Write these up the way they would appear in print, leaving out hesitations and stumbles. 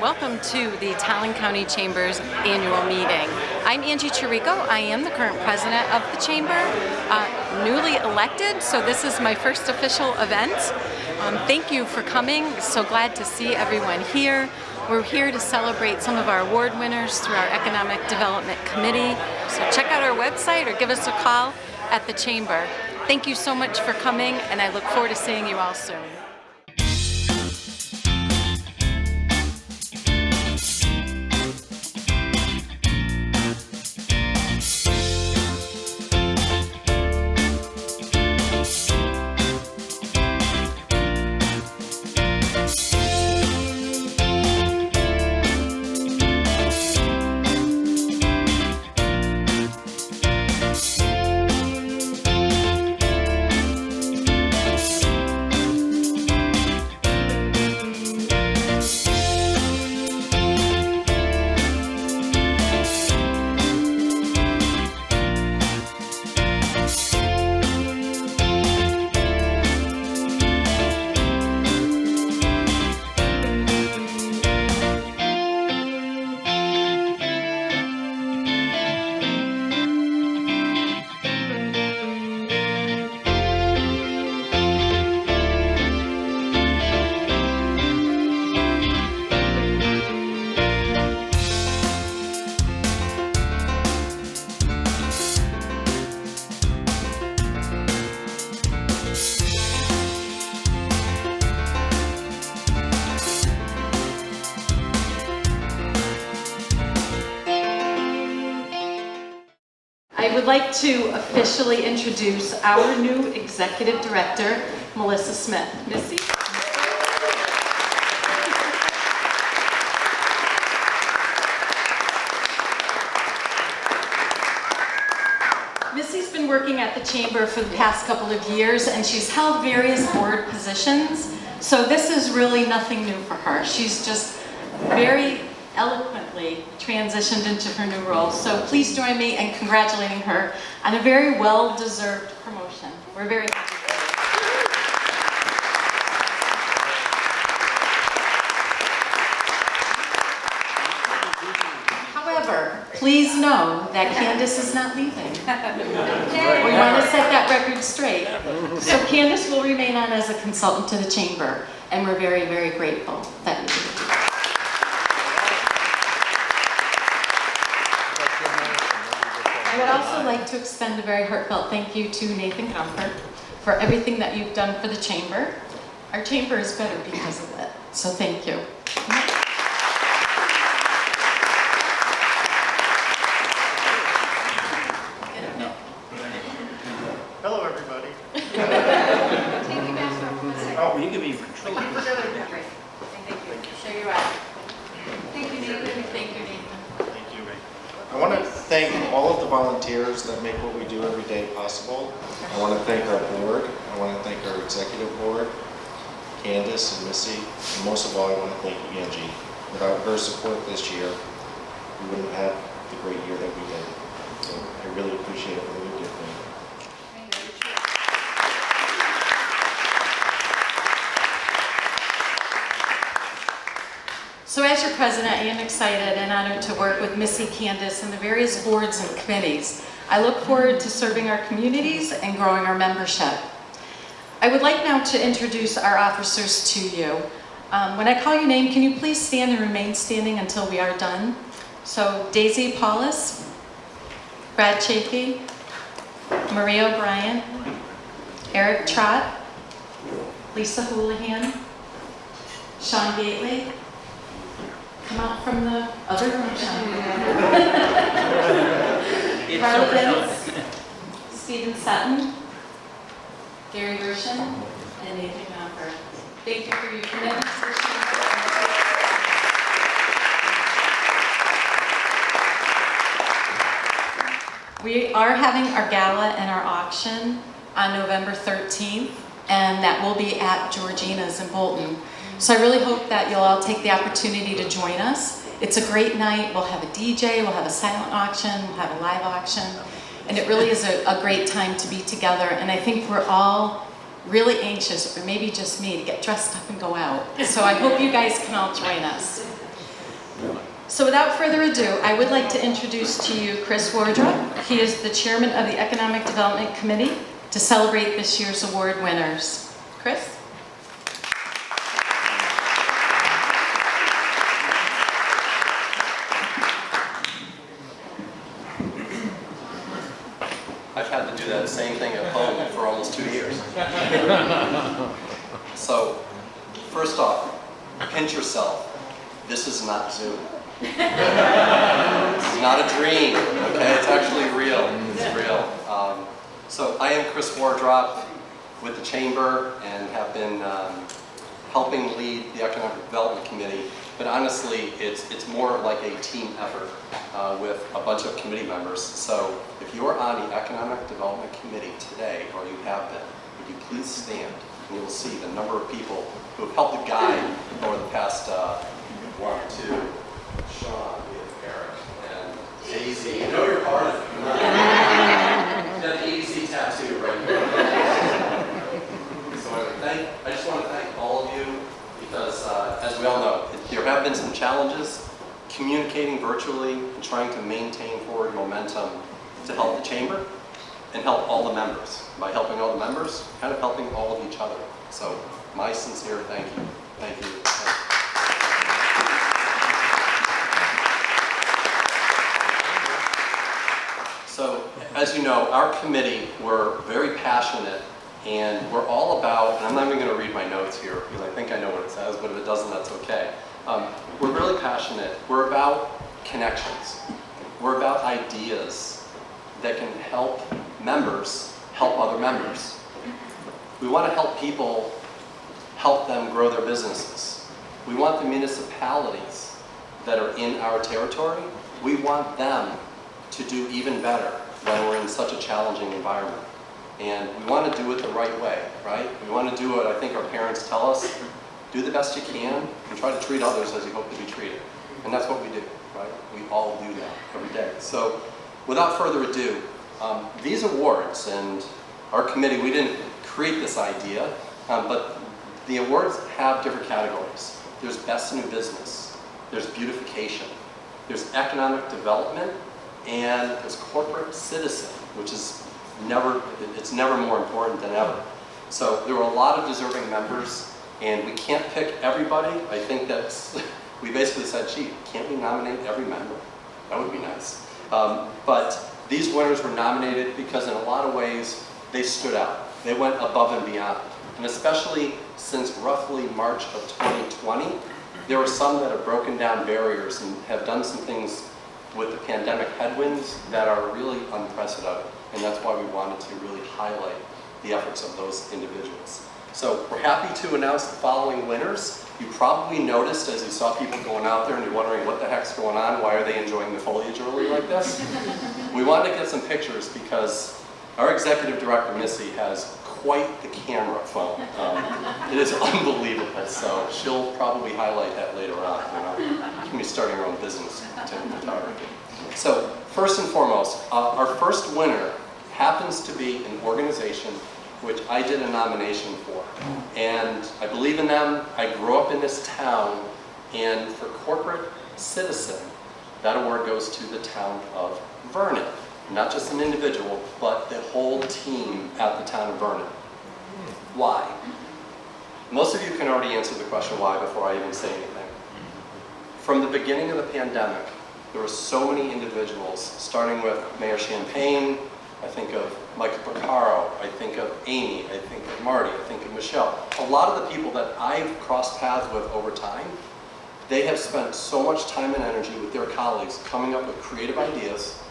welcome to the Tolland County Chamber's annual meeting. I'm Angie Chirico. I am the current president of the Chamber, newly elected, so this is my first official event. Thank you for coming. So glad to see everyone here. We're here to celebrate some of our award winners through our Economic Development Committee. So check out our website or give us a call at the Chamber. Thank you so much for coming, and I look forward to seeing you all soon. I would like to officially introduce our new Executive Director, Melissa Smith. Missy? Missy's been working at the Chamber for the past couple of years, and she's held various board positions, so this is really nothing new for her. She's just very eloquently transitioned into her new role. So please join me in congratulating her on a very well-deserved promotion. We're very happy for her. However, please know that Candace is not leaving. We want to set that record straight. So Candace will remain on as a consultant to the Chamber, and we're very, very grateful that you do. I would also like to extend a very heartfelt thank you to Nathan Comfort for everything that you've done for the Chamber. Our Chamber is better because of it, so thank you. Hello, everybody. Take you back for a second. Oh, you can be for sure. Great. Thank you. There you are. Thank you, Nathan. Thank you, Nathan. Thank you. I want to thank all of the volunteers that make what we do every day possible. I want to thank our board. I want to thank our executive board, Candace and Missy, and most of all, I want to thank Angie. Without her support this year, we wouldn't have had the great year that we did. So I really appreciate everything you did for me. So as your president, I am excited and honored to work with Missy, Candace, and the various boards and committees. I look forward to serving our communities and growing our membership. I would like now to introduce our officers to you. When I call your name, can you please stand and remain standing until we are done? So Daisy Paulus, Brad Chafee, Maria O'Brien, Eric Trott, Lisa Houlihan, Sean Gately. Come out from the other room, Sean. Carla Vince, Stephen Sutton, Gary Gershon, and Nathan Comfort. Thank you for your commitment to the Chamber. We are having our gala and our auction on November 13th, and that will be at Georgina's in Bolton. So I really hope that you'll all take the opportunity to join us. It's a great night. We'll have a DJ, we'll have a silent auction, we'll have a live auction, and it really is a great time to be together. And I think we're all really anxious, or maybe just me, to get dressed up and go out. So I hope you guys can all join us. So without further ado, I would like to introduce to you Chris Wardrop. He is the chairman of the Economic Development Committee to celebrate this year's award winners. Chris? I've had to do that same thing at home for almost 2 years. So, first off, pinch yourself. This is not Zoom. It's not a dream, okay? It's actually real. It's real. So I am Chris Wardrop with the Chamber and have been helping lead the Economic Development Committee. But honestly, it's more like a team effort with a bunch of committee members. So if you're on the Economic Development Committee today, or you have been, would you please stand and you will see the number of people who have helped guide over the past 1 or 2. Sean, we have Eric, and Daisy. You know you're part of it. You got the ABC tattoo right here. So I just want to thank all of you because, as we all know, there have been some challenges communicating virtually and trying to maintain forward momentum to help the Chamber and help all the members. By helping all the members, kind of helping all of each other. So my sincere thank you. Thank you. So, as you know, our committee, we're very passionate and we're all about, and I'm not even going to read my notes here because I think I know what it says, but if it doesn't, that's okay. We're really passionate. We're about connections. We're about ideas that can help members help other members. We want to help people help them grow their businesses. We want the municipalities that are in our territory, we want them to do even better when we're in such a challenging environment. And we want to do it the right way, right? We want to do what I think our parents tell us, do the best you can and try to treat others as you hope to be treated. And that's what we do, right? We all do that every day. So without further ado, these awards, and our committee, we didn't create this idea, but the awards have different categories. There's Best New Business, there's Beautification, there's Economic Development, and there's Corporate Citizen, which is it's never more important than ever. So there were a lot of deserving members, and we can't pick everybody. I think that's, we basically said, gee, can't we nominate every member? That would be nice. But these winners were nominated because in a lot of ways, they stood out. They went above and beyond. And especially since roughly March of 2020, there were some that have broken down barriers and have done some things with the pandemic headwinds that are really unprecedented. And that's why we wanted to really highlight the efforts of those individuals. So we're happy to announce the following winners. You probably noticed as you saw people going out there and you're wondering what the heck's going on, why are they enjoying the foliage early like this? We wanted to get some pictures because our executive director, Missy, has quite the camera phone. It is unbelievable, so she'll probably highlight that later on. You know, she can be starting her own business in photography. So first and foremost, our first winner happens to be an organization which I did a nomination for. And I believe in them. I grew up in this town, and for Corporate Citizen, that award goes to the town of Vernon. Not just an individual, but the whole team at the town of Vernon. Why? Most of you can already answer the question why before I even say anything. From the beginning of the pandemic, there were so many individuals, starting with Mayor Champagne, I think of Michael Porcaro, I think of Amy, I think of Marty, I think of Michelle. A lot of the people that I've crossed paths with over time, they have spent so much time and energy with their colleagues coming up with creative ideas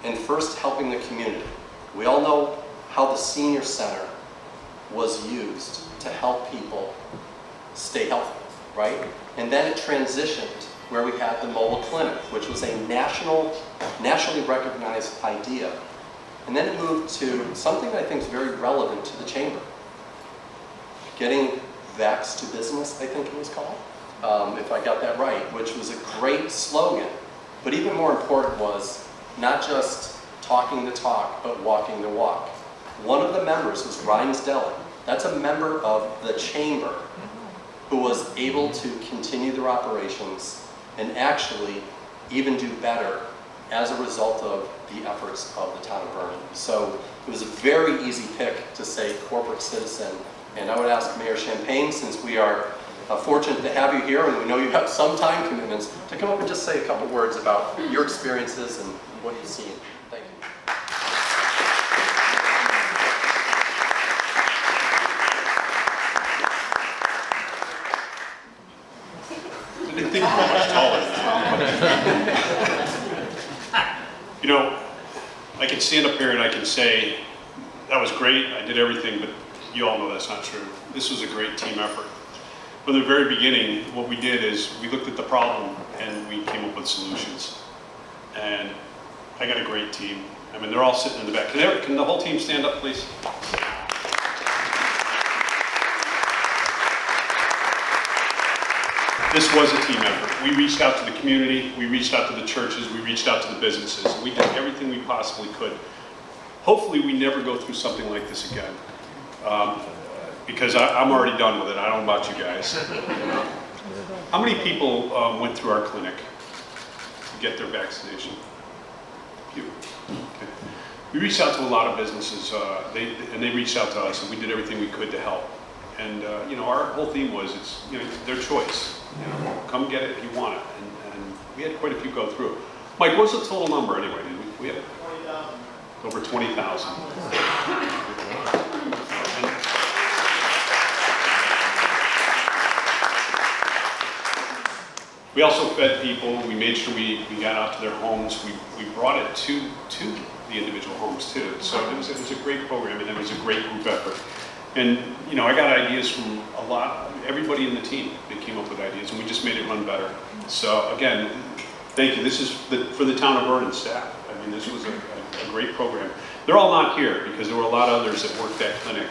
and first helping the community. We all know how the senior center was used to help people stay healthy, right? And then it transitioned where we had the mobile clinic, which was a nationally recognized idea. And then it moved to something that I think is very relevant to the chamber. Getting Vax to Business, I think it was called, if I got that right, which was a great slogan. But even more important was not just talking the talk, but walking the walk. One of the members was Ryan's Deli. That's a member of the chamber who was able to continue their operations and actually even do better as a result of the efforts of the town of Vernon. So it was a very easy pick to say corporate citizen. And I would ask Mayor Champagne, since we are fortunate to have you here and we know you have some time commitments, to come up and just say a couple words about your experiences and what you've seen. Thank you. I didn't think you were much taller than that. You know, I can stand up here and I can say, that was great, I did everything, but you all know that's not true. This was a great team effort. From the very beginning, what we did is we looked at the problem and we came up with solutions. And I got a great team. I mean, they're all sitting in the back. Can the whole team stand up, please? This was a team effort. We reached out to the community, we reached out to the churches, we reached out to the businesses. We did everything we possibly could. Hopefully we never go through something like this again. Because I'm already done with it. I don't know about you guys. How many people went through our clinic to get their vaccination? You. Okay. We reached out to a lot of businesses, and they reached out to us, and we did everything we could to help. And you know, our whole theme was, it's their choice. You know, come get it if you want it. And we had quite a few go through. Mike, what's the total number anyway? We had 20,000. Over 20,000. We also fed people. We made sure we got out to their homes. We brought it to the individual homes too. So it was a great program, and it was a great group effort. And you know, I got ideas from everybody in the team. They came up with ideas, and we just made it run better. So again, thank you. This is for the town of Vernon staff. I mean, this was a great program. They're all not here because there were a lot of others that worked that clinic,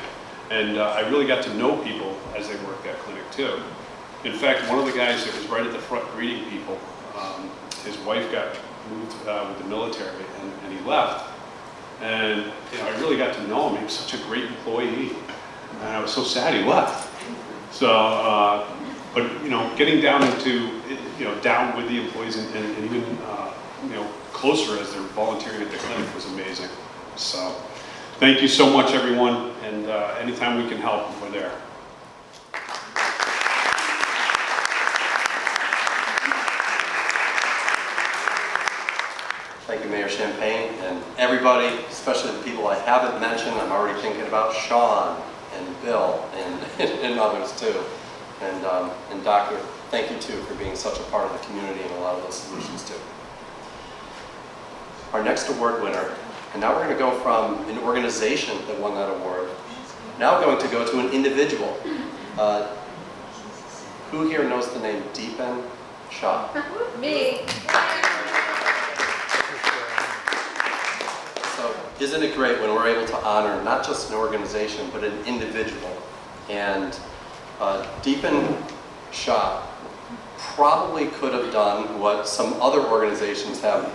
and I really got to know people as they worked that clinic too. In fact, one of the guys that was right at the front greeting people, his wife got moved with the military, and he left. And you know, I really got to know him. He was such a great employee, and I was so sad he left. So, but you know, getting down into down with the employees and even closer as they're volunteering at the clinic was amazing. So, thank you so much, everyone, and anytime we can help, we're there. Thank you, Mayor Champagne, and everybody, especially the people I haven't mentioned. I'm already thinking about Sean and Bill and others too. And Doctor, thank you too for being such a part of the community and a lot of those solutions too. Our next award winner, and now we're going to go from an organization that won that award, now going to go to an individual. Who here knows the name Deepan Shah? Me. So isn't it great when we're able to honor not just an organization, but an individual? And Deepan Shah probably could have done what some other organizations have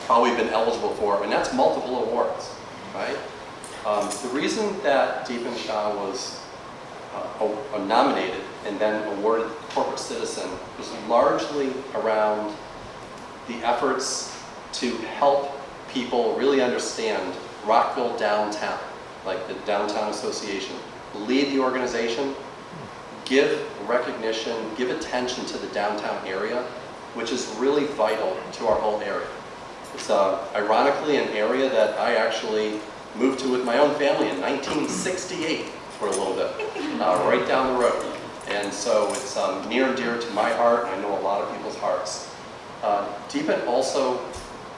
probably been eligible for, and that's multiple awards, right? The reason that Deepan Shah was nominated and then awarded Corporate Citizen was largely around the efforts to help people really understand Rockville downtown, like the Downtown Association, lead the organization, give recognition, give attention to the downtown area, which is really vital to our whole area. It's ironically an area that I actually moved to with my own family in 1968 for a little bit, right down the road. And so it's near and dear to my heart, and I know a lot of people's hearts. Deepan also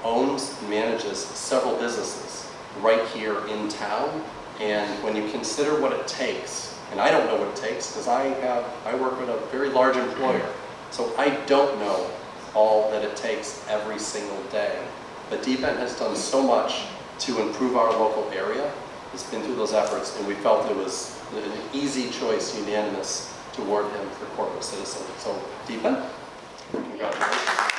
owns and manages several businesses right here in town, and when you consider what it takes, and I don't know what it takes because I work with a very large employer, so I don't know all that it takes every single day. But Deepan has done so much to improve our local area. He's been through those efforts, and we felt it was an easy choice, unanimous, to award him for Corporate Citizen. So Deepan, congratulations.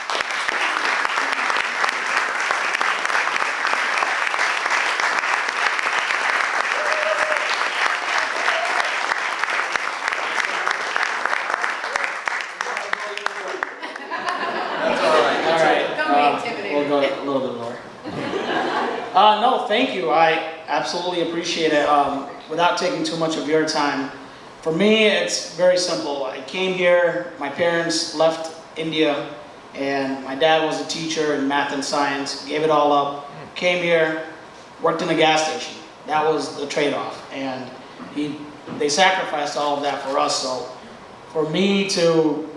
No, thank you. I absolutely appreciate it. Without taking too much of your time, for me, it's very simple. I came here, my parents left India, and my dad was a teacher in math and science, gave it all up, came here, worked in a gas station. That was the trade-off, and they sacrificed all of that for us. So for me to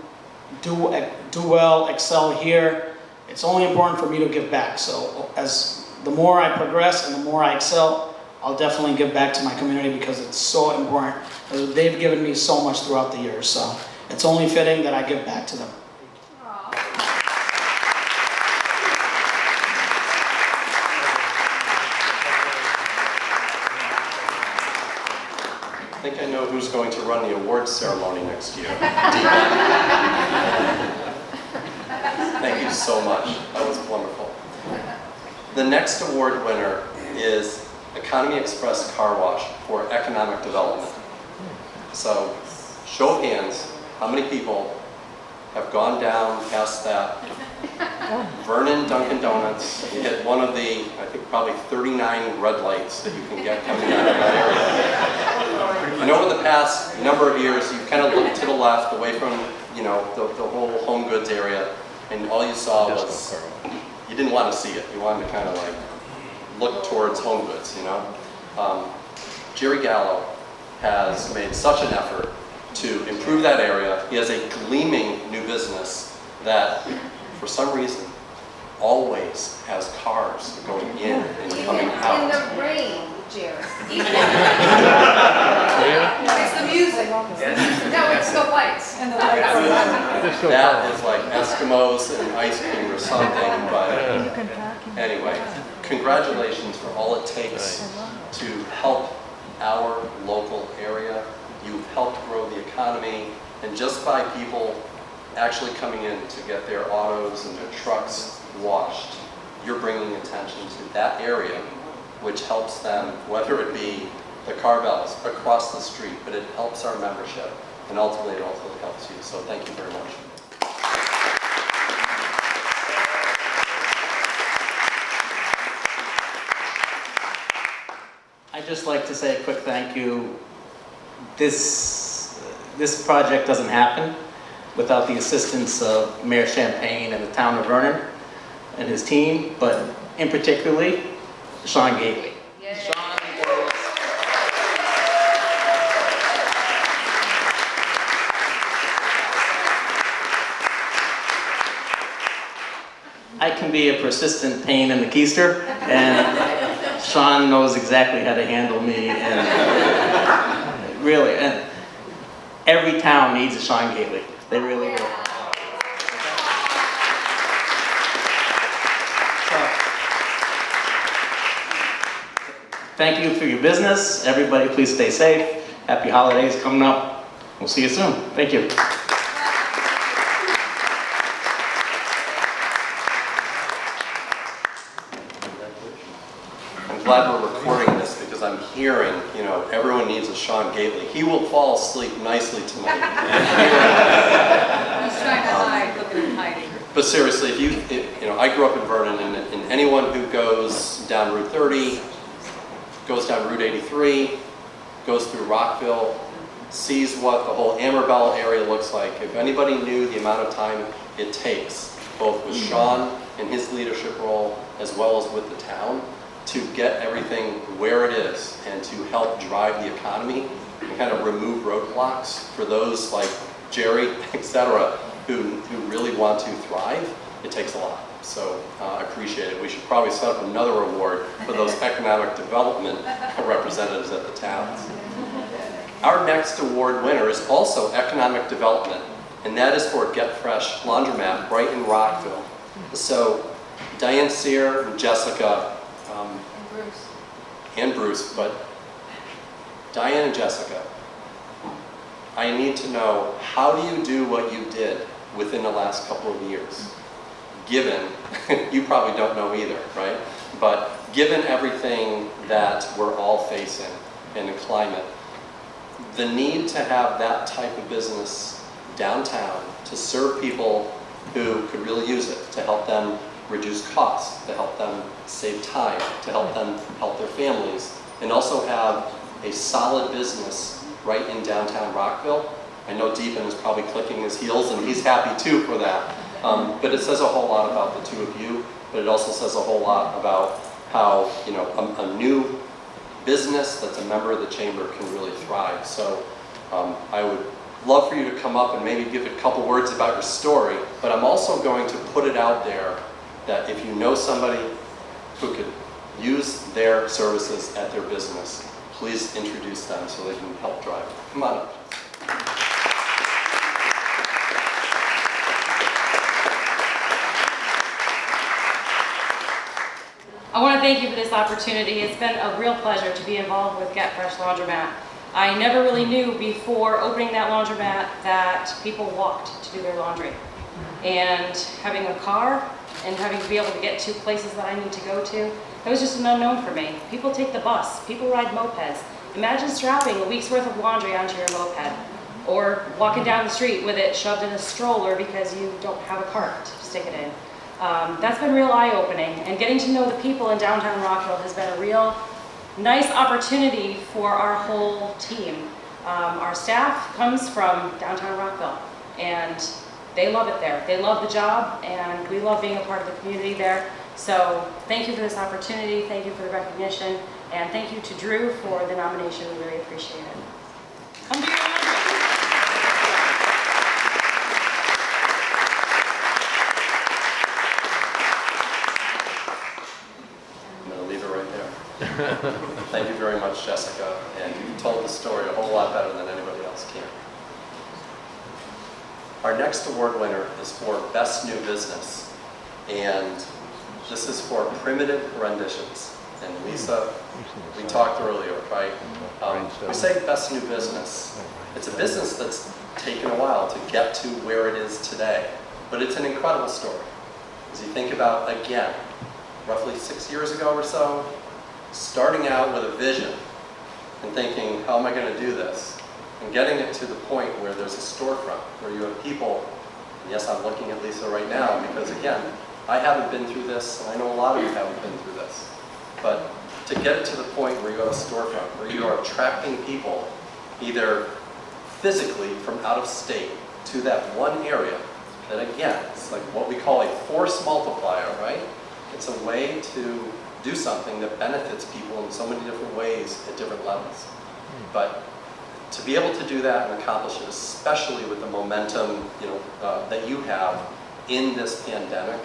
do well, excel here, it's only important for me to give back. So as the more I progress and the more I excel, I'll definitely give back to my community because it's so important. They've given me so much throughout the years, so it's only fitting that I give back to them. I think I know who's going to run the awards ceremony next year. Thank you so much. That was wonderful. The next award winner is Economy Express Car Wash for economic development. So, show of hands, how many people have gone down past that Vernon Dunkin' Donuts, you hit one of the, I think probably 39 red lights that you can get coming out of that area. And over the past number of years, you've kind of looked to the left, away from, you know, the whole home goods area, and all you saw was, you didn't want to see it. You wanted to kind of like look towards home goods, you know. Jerry Gallo has made such an effort to improve that area. He has a gleaming new business that, for some reason, always has cars going in and coming out. In the rain, Jerry. It's the music. No, it's the lights and the lights. That is like Eskimos and ice cream or something, but anyway, congratulations for all it takes to help our local area. You've helped grow the economy, and just by people actually coming in to get their autos and their trucks washed, you're bringing attention to that area, which helps them, whether it be the Carvels across the street, but it helps our membership, and ultimately it also helps you. So thank you very much. I'd just like to say a quick thank you. This project doesn't happen without the assistance of Mayor Champagne and the town of Vernon and his team, but in particularly, Sean Gately. Sean was, I can be a persistent pain in the keister, and Sean knows exactly how to handle me, and really, and every town needs a Sean Gately. They really do. Thank you for your business. Everybody, please stay safe. Happy holidays coming up. We'll see you soon. Thank you. I'm glad we're recording this because I'm hearing, you know, everyone needs a Sean Gately. He will fall asleep nicely tonight. He's trying to hide, look at him hiding. But seriously, if you know, I grew up in Vernon, and anyone who goes down Route 30, goes down Route 83, goes through Rockville, sees what the whole Amarbell area looks like. If anybody knew the amount of time it takes, both with Sean in his leadership role, as well as with the town, to get everything where it is and to help drive the economy and kind of remove roadblocks for those like Jerry, etc., who really want to thrive, it takes a lot. So I appreciate it. We should probably set up another award for those economic development representatives at the towns. Our next award winner is also economic development, and that is for Get Fresh Laundromat right in Rockville. So Diane Sear and Jessica and Bruce, but Diane and Jessica, I need to know, how do you do what you did within the last couple of years? Given, you probably don't know either, right? But given everything that we're all facing in the climate, the need to have that type of business downtown to serve people who could really use it, to help them reduce costs, to help them save time, to help them help their families, and also have a solid business right in downtown Rockville. I know Deepan is probably clicking his heels, and he's happy too for that. But it says a whole lot about the two of you, but it also says a whole lot about how, you know, a new business that's a member of the chamber can really thrive. So I would love for you to come up and maybe give a couple words about your story, but I'm also going to put it out there that if you know somebody who could use their services at their business, please introduce them so they can help drive. Come on up. I want to thank you for this opportunity. It's been a real pleasure to be involved with Get Fresh Laundromat. I never really knew before opening that laundromat that people walked to do their laundry. And having a car and having to be able to get to places that I need to go to, that was just an unknown for me. People take the bus, people ride mopeds. Imagine strapping a week's worth of laundry onto your moped, or walking down the street with it shoved in a stroller because you don't have a cart to stick it in. That's been real eye-opening, and getting to know the people in downtown Rockville has been a real nice opportunity for our whole team. Our staff comes from downtown Rockville, and they love it there. They love the job, and we love being a part of the community there. So thank you for this opportunity, thank you for the recognition, and thank you to Drew for the nomination. We really appreciate it. Come do your laundry. Thank you very much, Jessica, and you told the story a whole lot better than anybody else can. Our next award winner is for Best New Business, and this is for Primitive Renditions. And Lisa, we talked earlier, right? We say Best New Business. It's a business that's taken a while to get to where it is today, but it's an incredible story. As you think about, again, roughly 6 years ago or so, starting out with a vision and thinking, how am I going to do this? And getting it to the point where there's a storefront, where you have people, and yes, I'm looking at Lisa right now, because again, I haven't been through this, and I know a lot of you haven't been through this. But to get it to the point where you have a storefront, where you are attracting people, either physically from out of state to that one area, that again, it's like what we call a force multiplier, right? It's a way to do something that benefits people in so many different ways at different levels. But to be able to do that and accomplish it, especially with the momentum, you know, that you have in this pandemic,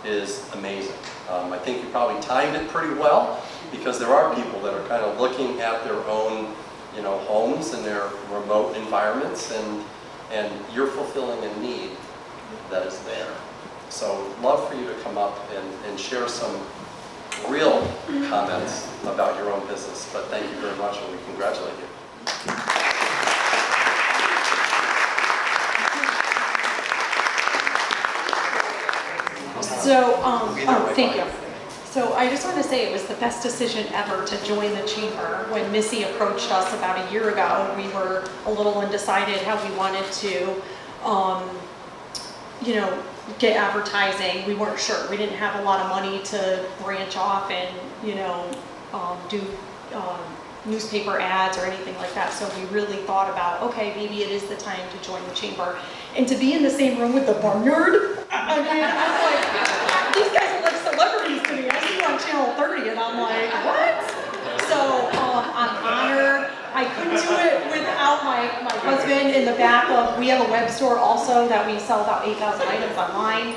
is amazing. I think you probably timed it pretty well, because there are people that are kind of looking at their own, you know, homes and their remote environments, and you're fulfilling a need that is there. So love for you to come up and share some real comments about your own business, but thank you very much, and we congratulate you. So, thank you. So I just want to say it was the best decision ever to join the chamber. When Missy approached us about a year ago, we were a little undecided how we wanted to, you know, get advertising. We weren't sure. We didn't have a lot of money to branch off and, you know, do newspaper ads or anything like that. So we really thought about, okay, maybe it is the time to join the chamber. And to be in the same room with the barnyard, I mean, I'm like, these guys are like celebrities to me. I see you on Channel 30 and I'm like, what? So I'm honored. I couldn't do it without my husband in the back of, we have a web store also that we sell about 8,000 items online.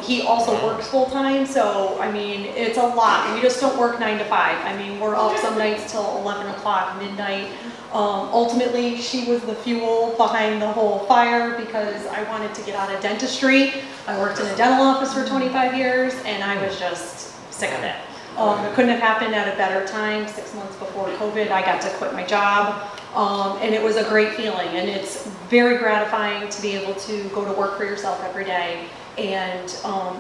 He also works full time, so I mean, it's a lot. We just don't work 9 to 5. I mean, we're up some nights till 11 o'clock, midnight. Ultimately, she was the fuel behind the whole fire because I wanted to get out of dentistry. I worked in a dental office for 25 years and I was just sick of it. It couldn't have happened at a better time. 6 months before COVID, I got to quit my job. And it was a great feeling, and it's very gratifying to be able to go to work for yourself every day. And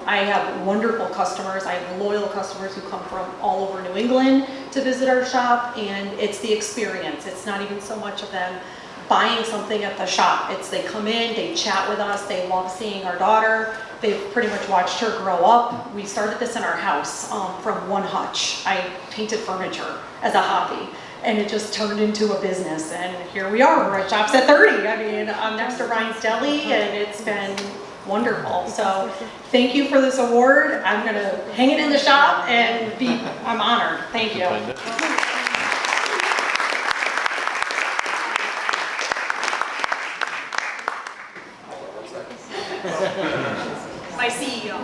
I have wonderful customers. I have loyal customers who come from all over New England to visit our shop, and it's the experience. It's not even so much of them buying something at the shop. They come in, they chat with us, they love seeing our daughter. They've pretty much watched her grow up. We started this in our house from one hutch. I painted furniture as a hobby, and it just turned into a business. And here we are, we're at Shops at 30. I mean, I'm next to Ryan's Deli, and it's been wonderful. So thank you for this award. I'm gonna hang it in the shop and I'm honored. Thank you. My CEO.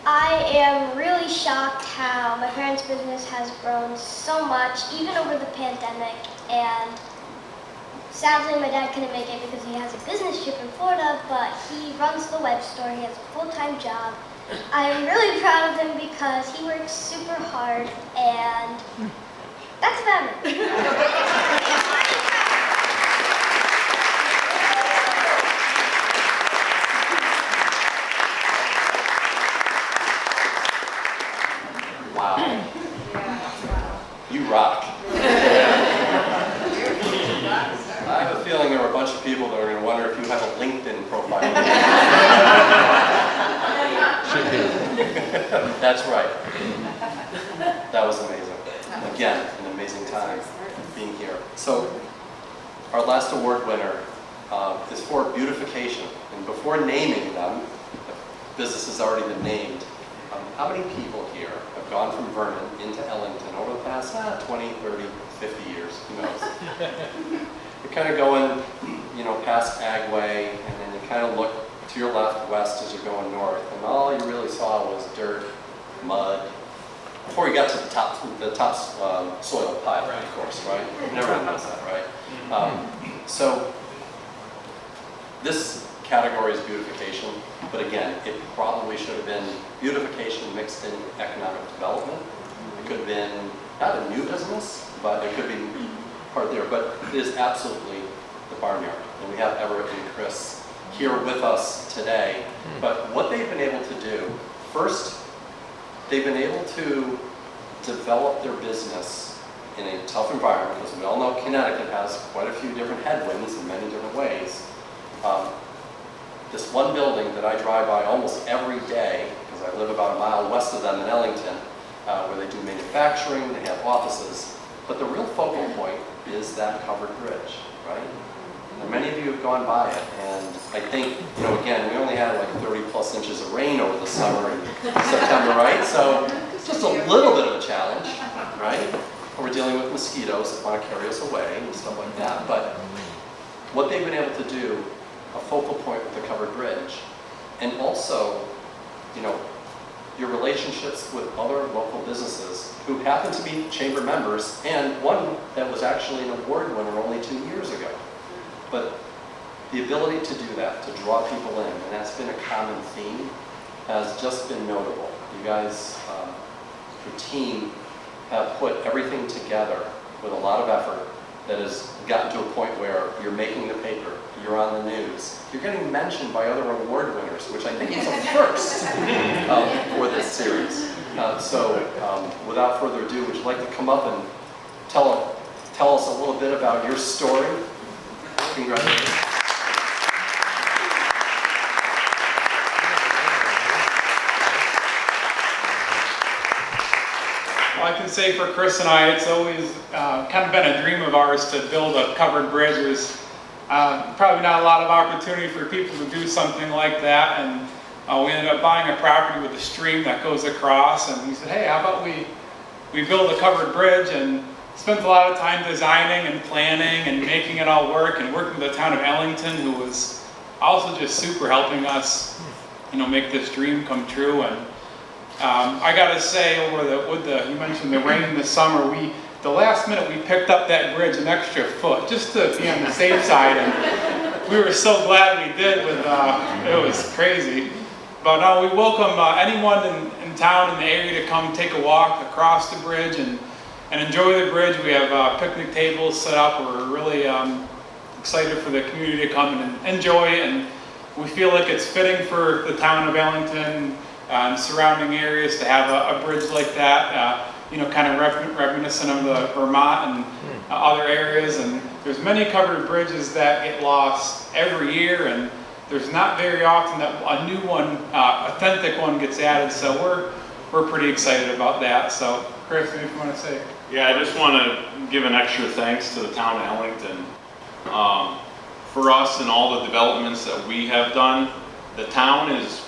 I am really shocked how my parents' business has grown so much, even over the pandemic, and sadly my dad couldn't make it because he has a business trip in Florida, but he runs the web store, he has a full-time job. I'm really proud of him because he works super hard, and that's about it. Wow. You rock. I have a feeling there were a bunch of people that are going to wonder if you have a LinkedIn profile. That's right. That was amazing. Again, an amazing time being here. So, our last award winner is for Beautification. And before naming them, the business has already been named. How many people here have gone from Vernon into Ellington over the past 20, 30, 50 years? Who knows? You're kind of going, past Agway, and then you kind of look to your left, west, as you're going north, and all you really saw was dirt, mud, before you got to the top soil pile, of course, right? Everyone knows that, right? So this category is beautification, but again, it probably should have been beautification mixed in economic development. It could have been not a new business, but it could be part there, but it is absolutely the barnyard. And we have Everett and Chris here with us today. But what they've been able to do, first, they've been able to develop their business in a tough environment. As we all know, Connecticut has quite a few different headwinds in many different ways. This one building that I drive by almost every day, because I live about a mile west of them in Ellington, where they do manufacturing, they have offices, but the real focal point is that covered bridge, right? And many of you have gone by it, and I think, again, we only had like 30 plus inches of rain over the summer in September, right? So it's just a little bit of a challenge, right? And we're dealing with mosquitoes that want to carry us away and stuff like that, but what they've been able to do, a focal point with the covered bridge, and also, your relationships with other local businesses who happen to be chamber members, and one that was actually an award winner only 2 years ago. But the ability to do that, to draw people in, and that's been a common theme, has just been notable. You guys, your team, have put everything together with a lot of effort that has gotten to a point where you're making the paper, you're on the news, you're getting mentioned by other award winners, which I think is a first for this series. Without further ado, would you like to come up and tell us a little bit about your story? Congratulations. Well, I can say for Chris and I, it's always kind of been a dream of ours to build a covered bridge. There's probably not a lot of opportunity for people to do something like that, and we ended up buying a property with a stream that goes across, and we said, hey, how about we build a covered bridge, and spent a lot of time designing and planning and making it all work, and working with the town of Ellington, who was also just super helping us, make this dream come true. And I gotta say, you mentioned the rain this summer, the last minute we picked up that bridge an extra foot just to be on the safe side, and we were so glad we did. It was crazy. But we welcome anyone in town, in the area, to come take a walk across the bridge and enjoy the bridge. We have picnic tables set up. We're really excited for the community to come and enjoy, and we feel like it's fitting for the town of Ellington and surrounding areas to have a bridge like that. kind of reminiscent of the Vermont and other areas. And there's many covered bridges that get lost every year, and there's not very often that a new one, authentic one, gets added. So we're pretty excited about that. So Chris, if you want to say. Yeah, I just want to give an extra thanks to the town of Ellington. For us and all the developments that we have done, the town is,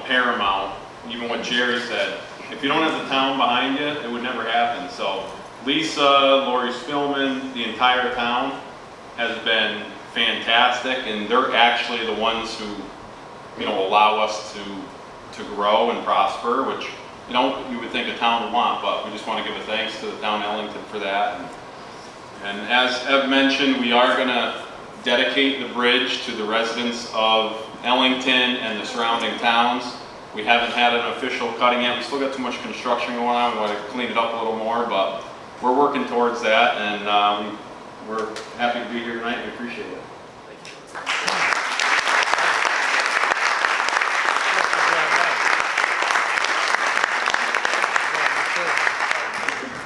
paramount. Even what Jerry said, if you don't have the town behind you, it would never happen. So Lisa, Lori Spillman, the entire town has been fantastic, and they're actually the ones who, allow us to grow and prosper, which, you would think a town would want, but we just want to give a thanks to the town of Ellington for that. And as Ev mentioned, we are going to dedicate the bridge to the residents of Ellington and the surrounding towns. We haven't had an official cutting yet. We still got too much construction going on. We want to clean it up a little more, but we're working towards that, and we're happy to be here tonight. We appreciate it.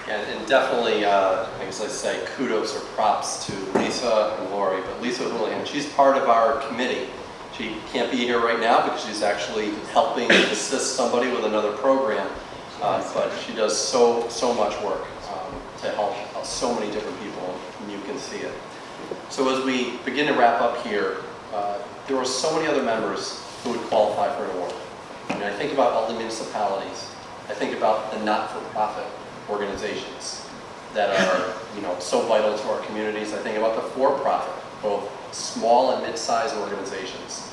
And definitely, I guess I say kudos or props to Lisa and Lori, but Lisa Houlihan, she's part of our committee. She can't be here right now because she's actually helping assist somebody with another program, but she does so much work to help so many different people, and you can see it. So as we begin to wrap up here, there are so many other members who would qualify for an award. I think about all the municipalities. I think about the not-for-profit organizations that are, so vital to our communities. I think about the for-profit, both small and mid-sized organizations.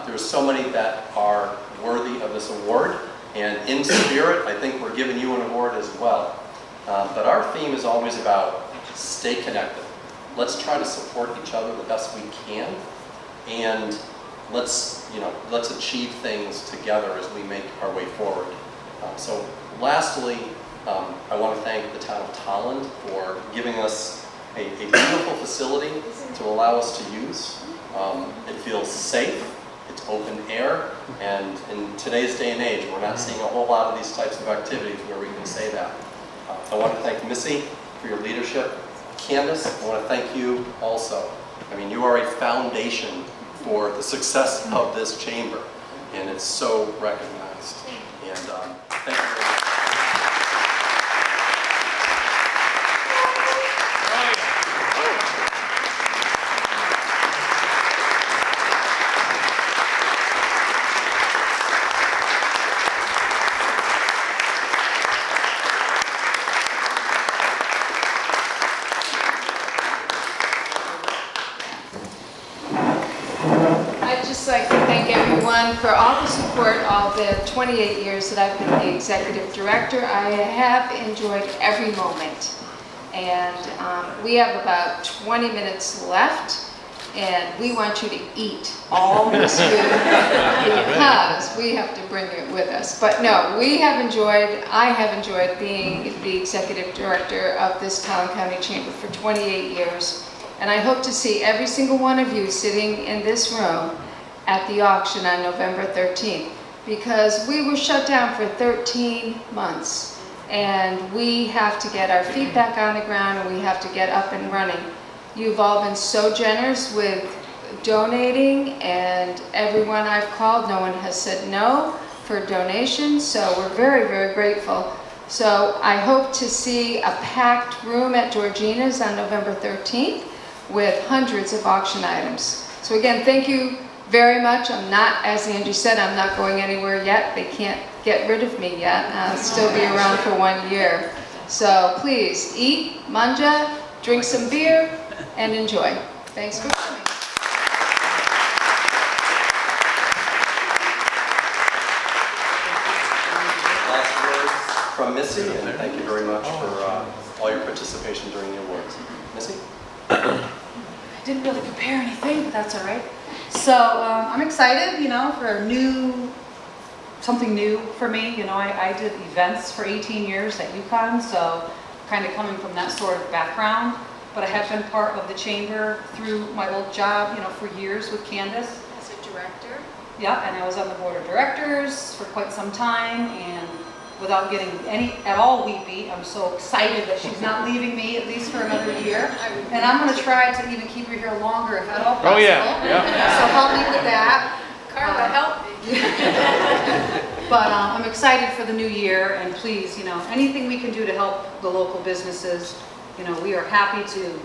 There's so many that are worthy of this award, and in spirit, I think we're giving you an award as well. But our theme is always about stay connected. Let's try to support each other the best we can, and let's achieve things together as we make our way forward. So lastly, I want to thank the town of Tolland for giving us a beautiful facility to allow us to use. It feels safe, it's open air, and in today's day and age, we're not seeing a whole lot of these types of activities where we can say that. I want to thank Missy for your leadership. Candace, I want to thank you also. You are a foundation for the success of this chamber, and it's so recognized. And thank you very much. I'd just like to thank everyone for all the support, all the 28 years that I've been the executive director. I have enjoyed every moment. And we have about 20 minutes left, and we want you to eat all this food because we have to bring it with us. But no, I have enjoyed being the executive director of this Tolland County Chamber for 28 years. And I hope to see every single one of you sitting in this room at the auction on November 13th, because we were shut down for 13 months. And we have to get our feet back on the ground, and we have to get up and running. You've all been so generous with donating, and everyone I've called, no one has said no for donations, so we're very, very grateful. So I hope to see a packed room at Georgina's on November 13th with hundreds of auction items. So again, thank you very much. As Angie said, I'm not going anywhere yet. They can't get rid of me yet. I'll still be around for 1 year. So please eat, manja, drink some beer, and enjoy. Thanks for coming. Last words from Missy, and thank you very much for all your participation during the awards. Missy? I didn't really prepare anything, but that's all right. So I'm excited, for something new for me. I did events for 18 years at UConn, so kind of coming from that sort of background. But I have been part of the chamber through my old job, for years with Candace. As a director? Yeah, and I was on the board of directors for quite some time, and without getting at all weepy. I'm so excited that she's not leaving me, at least for another year. And I'm gonna try to even keep her here longer if at all possible. Oh, yeah, yeah. So help me with that. Carla, help me. But I'm excited for the new year, and please, you know, anything we can do to help the local businesses, you know, we are happy to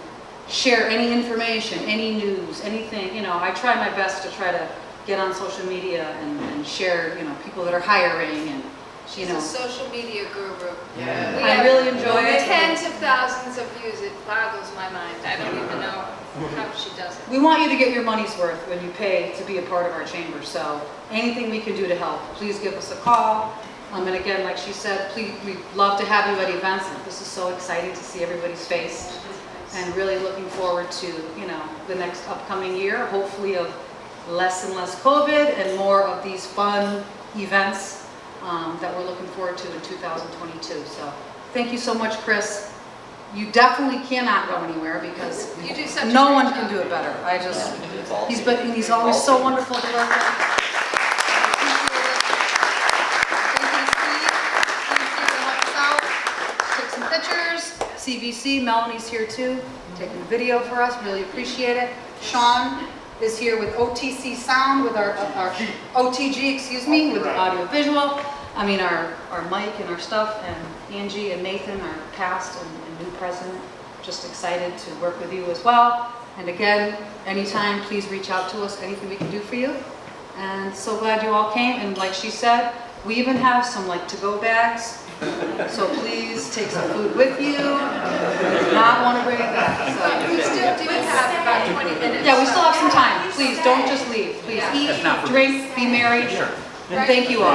share any information, any news, anything. You know, I try my best to try to get on social media and share, you know, people that are hiring and, you She's know. a social media guru. Yeah. We I have really enjoy it. Tens of thousands of views. It boggles my mind. I don't even know how she does it. We want you to get your money's worth when you pay to be a part of our chamber, so anything we can do to help, please give us a call. And again, like she said, please, we'd love to have you at events. This is so exciting to see everybody's face, and really looking forward to, you know, the next upcoming year, hopefully of less and less COVID and more of these fun events that we're looking forward to in 2022. So thank you so much, Chris. You definitely cannot go anywhere because You do such a no great one job. can do it better. I just, It's all he's always so wonderful to work with. Take some pictures. CVC, Melanie's here too, taking a video for us, really appreciate it. Sean is here with OTC Sound, with our OTG, excuse me, with audio visual. I mean, our mic and our stuff, and Angie and Nathan, our past and new president. Just excited to work with you as well. And again, anytime, please reach out to us, anything we can do for you. And so glad you all came, and like she said, we even have some like to-go bags. So please take some food with you. If you not want to bring it back. So. We still do have about 20 minutes. Yeah, we still have some time. Please don't just leave. Please eat, drink, be merry. And thank you all.